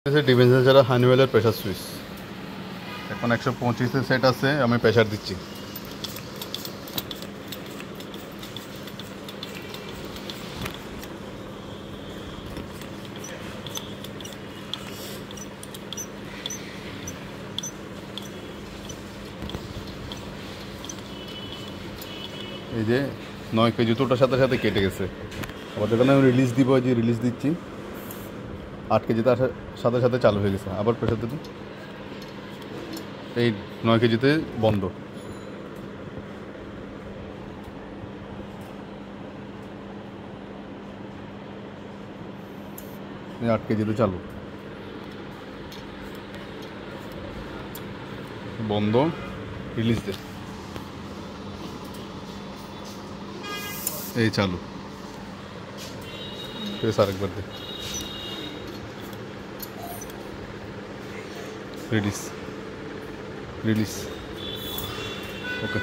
ডিভেন্সার ছাড়া হানিওয়েলের pressure switch এখন 125 set আছে। আমি প্রেসার দিচ্ছি। এই যে 9 কেজি জুতোটার সাথে সাথে কেটে গেছে। আবার যখন আমি রিলিজ দিব, যে রিলিজ দিচ্ছি 8 কেজি তার সাথে সাথে চালু হয়ে গেছে। আবার প্রেসার দিচ্ছি, এই 9 কেজিতে বন্ধ। এই 8 কেজিতে চালু, বন্ধ, রিলিজ দে, এই চালু, আরেকবার দে, রিলিজ, রিলিজ, ওকে।